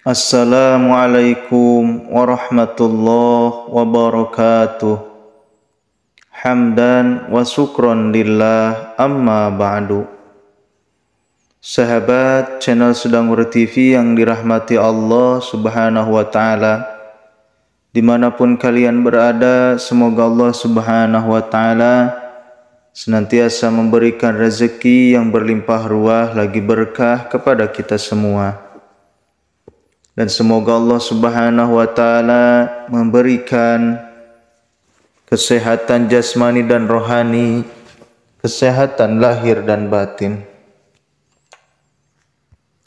Assalamualaikum warahmatullahi wabarakatuh. Hamdan wa syukron lillah, amma ba'du. Sahabat channel Sedangur TV yang dirahmati Allah subhanahu wa ta'ala, dimanapun kalian berada, semoga Allah subhanahu wa ta'ala senantiasa memberikan rezeki yang berlimpah ruah lagi berkah kepada kita semua. Dan semoga Allah subhanahu wa ta'ala memberikan kesehatan jasmani dan rohani, kesehatan lahir dan batin.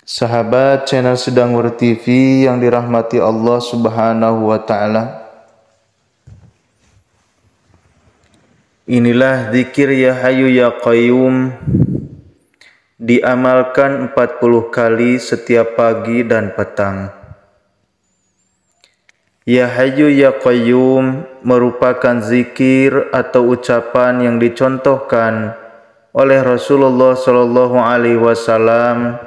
Sahabat channel Sedangur TV yang dirahmati Allah subhanahu wa ta'ala, inilah zikir ya Hayyu ya Qayyum, diamalkan 40 kali setiap pagi dan petang. Ya Hayyu ya Qayyum merupakan zikir atau ucapan yang dicontohkan oleh Rasulullah Shallallahu Alaihi Wasallam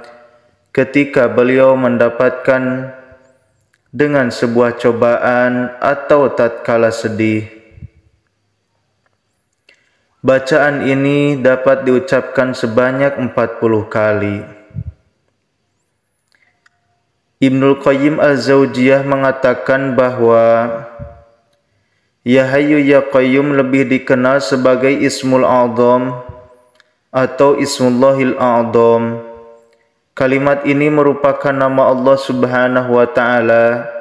ketika beliau mendapatkan dengan sebuah cobaan atau tatkala sedih. Bacaan ini dapat diucapkan sebanyak 40 kali. Ibnul Qayyim Al-Jauziyah mengatakan bahwa Ya Hayyu ya Qayyum lebih dikenal sebagai Ismul A'zam atau Ismullahil A'zam. Kalimat ini merupakan nama Allah subhanahu wa ta'ala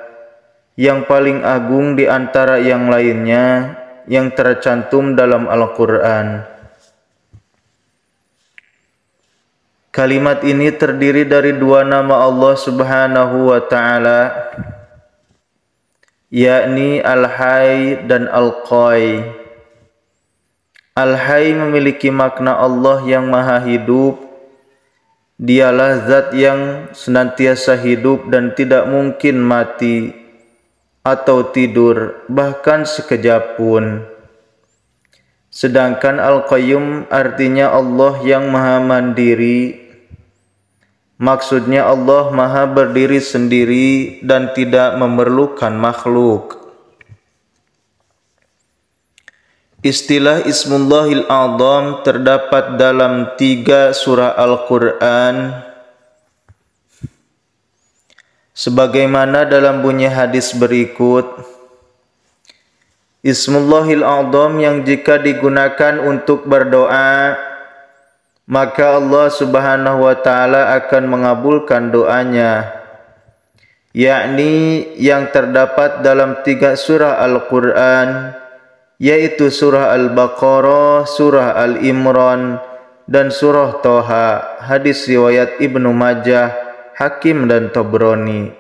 yang paling agung di antara yang lainnya yang tercantum dalam Al-Quran. Kalimat ini terdiri dari dua nama Allah subhanahu wa ta'ala, yakni Al-Hayy dan Al-Qayy. Al-Hayy memiliki makna Allah yang maha hidup. Dialah zat yang senantiasa hidup dan tidak mungkin mati atau tidur, bahkan sekejap pun. Sedangkan Al-Qayyum artinya Allah yang maha mandiri. Maksudnya Allah maha berdiri sendiri dan tidak memerlukan makhluk. Istilah Ismullahil A'zam terdapat dalam 3 surah Al-Quran, sebagaimana dalam bunyi hadis berikut. Ismullahil A'zam yang jika digunakan untuk berdoa, maka Allah subhanahu wa ta'ala akan mengabulkan doanya, yakni yang terdapat dalam 3 surah Al-Quran, yaitu surah Al-Baqarah, surah Al-Imran, dan surah Toha. Hadis riwayat Ibnu Majah, Hakim, dan Tabrani.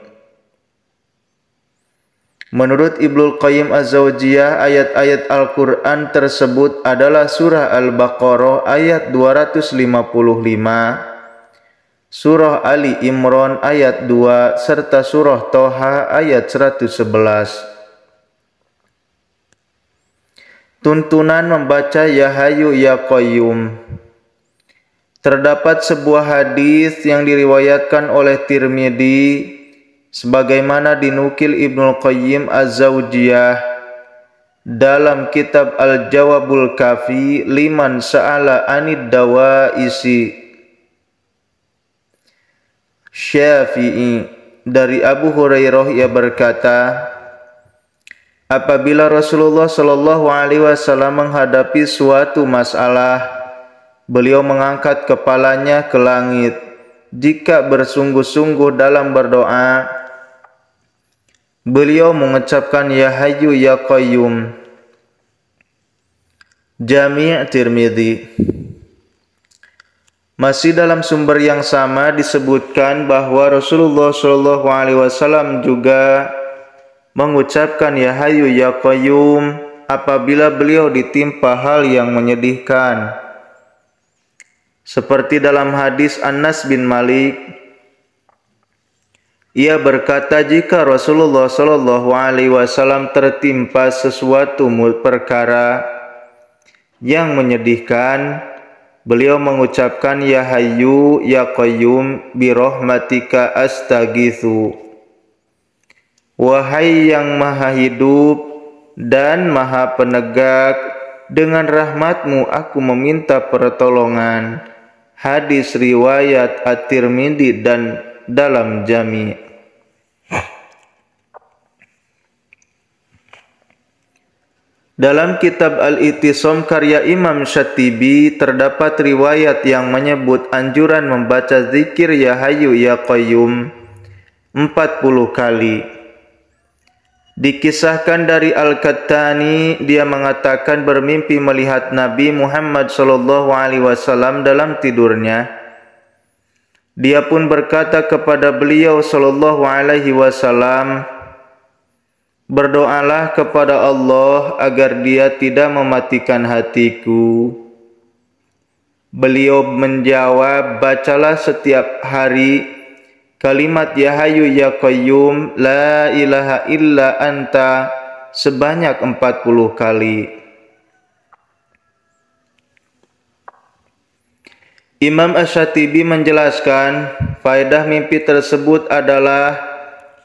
Menurut Ibnul Qayyim Az-Jauziyah, ayat-ayat Al-Quran tersebut adalah surah Al-Baqarah ayat 255, surah Ali Imran ayat 2, serta surah Toha ayat 111. Tuntunan membaca Ya Hayyu ya Qayyum. Terdapat sebuah hadis yang diriwayatkan oleh Tirmidzi sebagaimana dinukil Ibnul Qayyim Az-Jauziyah dalam kitab Al-Jawabul Kafi liman sa'ala anid dawaisi Syafi'i. Dari Abu Hurairah ia berkata, apabila Rasulullah Shallallahu Alaihi Wasallam menghadapi suatu masalah, beliau mengangkat kepalanya ke langit. Jika bersungguh-sungguh dalam berdoa, beliau mengucapkan Ya Hayyu ya Qayyum. Jami' Tirmidzi. Masih dalam sumber yang sama disebutkan bahwa Rasulullah Shallallahu Alaihi Wasallam juga mengucapkan Ya Hayyu ya Qayyum apabila beliau ditimpa hal yang menyedihkan. Seperti dalam hadis Anas bin Malik, ia berkata, jika Rasulullah Shallallahu Alaihi Wasallam tertimpa sesuatu perkara yang menyedihkan, beliau mengucapkan Ya Hayyu Ya Qayyum bi rahmatika astagitsu. Wahai yang maha hidup dan maha penegak, dengan rahmat-Mu aku meminta pertolongan. Hadis riwayat At-Tirmidzi dan dalam Jami'. Dalam kitab Al-I'tisam karya Imam Syatibi terdapat riwayat yang menyebut anjuran membaca zikir Ya Hayyu Ya Qayyum 40 kali. Dikisahkan dari Al-Kattani, dia mengatakan bermimpi melihat Nabi Muhammad SAW dalam tidurnya. Dia pun berkata kepada beliau SAW, berdoalah kepada Allah agar Dia tidak mematikan hatiku. Beliau menjawab, bacalah setiap hari kalimat Ya Hayyu Ya Qayyum La ilaha illa anta sebanyak 40 kali. Imam Asy-Syatibi menjelaskan, faedah mimpi tersebut adalah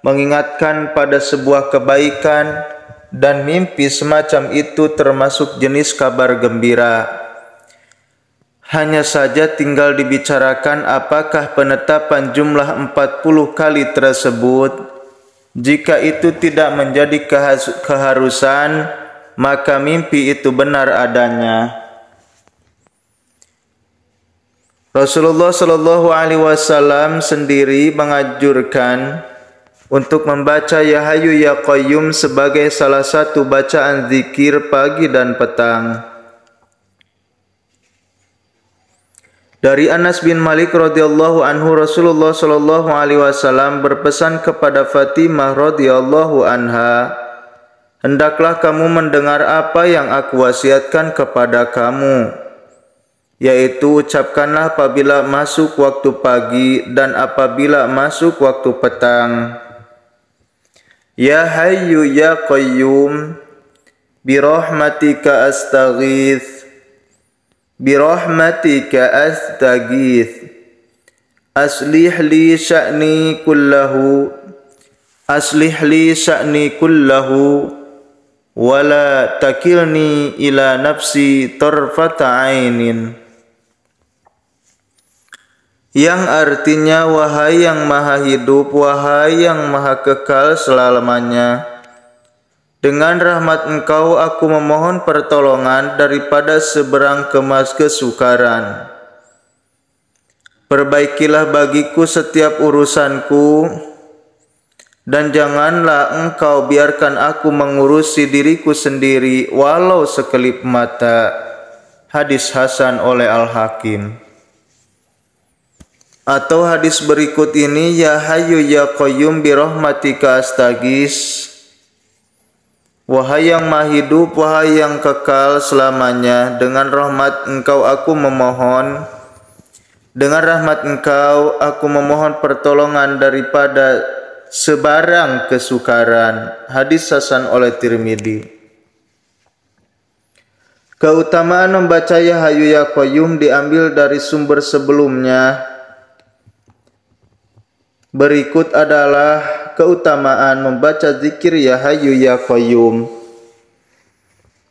mengingatkan pada sebuah kebaikan, dan mimpi semacam itu termasuk jenis kabar gembira. Hanya saja tinggal dibicarakan apakah penetapan jumlah 40 kali tersebut, jika itu tidak menjadi keharusan, maka mimpi itu benar adanya. Rasulullah SAW sendiri menganjurkan untuk membaca Ya Hayyu Ya Qayyum sebagai salah satu bacaan zikir pagi dan petang. Dari Anas bin Malik radhiyallahu anhu, Rasulullah sallallahu alaihi wasallam berpesan kepada Fatimah radhiyallahu anha, hendaklah kamu mendengar apa yang aku wasiatkan kepada kamu, yaitu ucapkanlah apabila masuk waktu pagi dan apabila masuk waktu petang. Ya Hayyu Ya Qayyum birahmatika astaghits birahmatika astaghits aslih li sya'ni kullahu wala takilni ila nafsi tarfata ainin, yang artinya wahai yang maha hidup, wahai yang maha kekal selamanya, dengan rahmat Engkau aku memohon pertolongan daripada seberang kemas kesukaran. Perbaikilah bagiku setiap urusanku, dan janganlah Engkau biarkan aku mengurusi diriku sendiri walau sekelip mata. Hadis hasan oleh Al-Hakim. Atau hadis berikut ini, Ya Hayyu Ya Qayyum birahmatika astaghits, wahai yang maha hidup, wahai yang kekal selamanya, dengan rahmat Engkau aku memohon, dengan rahmat Engkau aku memohon pertolongan daripada sebarang kesukaran. Hadis hasan oleh Tirmidzi. Keutamaan membaca Ya Hayyu Ya Qayyum diambil dari sumber sebelumnya. Berikut adalah keutamaan membaca zikir Ya Hayyu Ya Qayyum.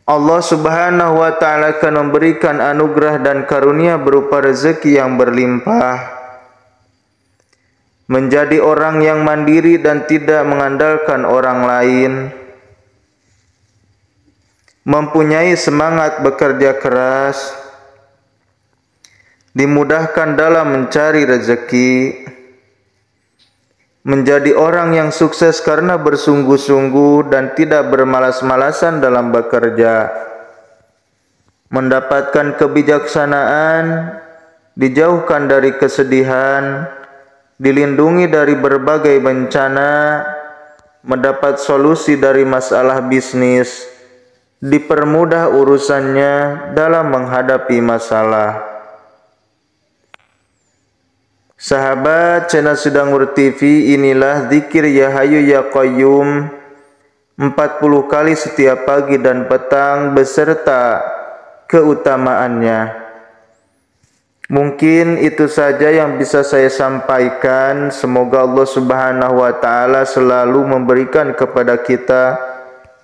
Allah Subhanahu wa Ta'ala akan memberikan anugerah dan karunia berupa rezeki yang berlimpah, menjadi orang yang mandiri dan tidak mengandalkan orang lain, mempunyai semangat bekerja keras, dimudahkan dalam mencari rezeki, menjadi orang yang sukses karena bersungguh-sungguh dan tidak bermalas-malasan dalam bekerja, mendapatkan kebijaksanaan, dijauhkan dari kesedihan, dilindungi dari berbagai bencana, mendapat solusi dari masalah bisnis, dipermudah urusannya dalam menghadapi masalah. Sahabat channel Sudangur TV, inilah zikir Ya Hayyu Ya Qayyum 40 kali setiap pagi dan petang beserta keutamaannya. Mungkin itu saja yang bisa saya sampaikan. Semoga Allah Subhanahu wa taala selalu memberikan kepada kita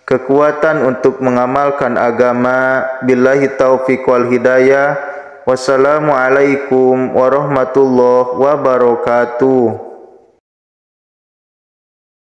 kekuatan untuk mengamalkan agama. Billahi taufiq wal hidayah. Wassalamualaikum warahmatullahi wabarakatuh.